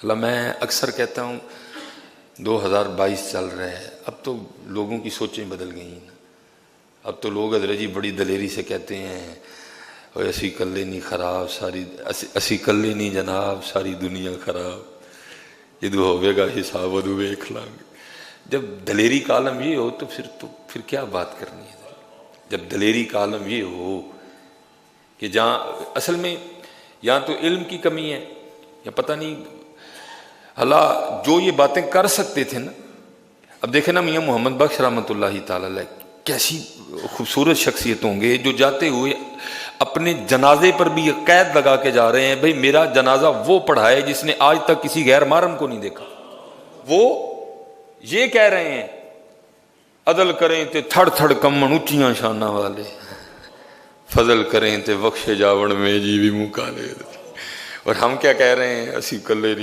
اللہ میں اکثر کہتا ہوں 2022 چل رہا ہے، اب تو لوگوں کی سوچیں بدل گئی ہیں۔ اب تو لوگ حضرت جی بڑی دلیری سے کہتے ہیں اسی کلے نہیں خراب ساری اسی کلے نہیں جناب ساری دنیا خراب، جدو ہوئے گا حساب ادو ویکھ لیں گے۔ جب دلیری کا عالم یہ ہو تو پھر کیا بات کرنی ہے؟ جب دلیری کا عالم یہ ہو کہ جہاں اصل میں یا تو علم کی کمی ہے یا پتہ نہیں اللہ جو یہ باتیں کر سکتے تھے نا۔ اب دیکھیں نا میاں محمد بخش رحمۃ اللہ تعالی علیہ کیسی خوبصورت شخصیت ہوں گے جو جاتے ہوئے اپنے جنازے پر بھی قید لگا کے جا رہے ہیں، بھئی میرا جنازہ وہ پڑھائے جس نے آج تک کسی غیر محرم کو نہیں دیکھا۔ وہ یہ کہہ رہے ہیں عدل کریں تے تھڑ تھڑ کمن اونچیاں شاناں والے، فضل کریں تے بخشے جاون میں جی بھی منہ کالے۔ اور ہم کیا کہہ رہے ہیں اسی کلے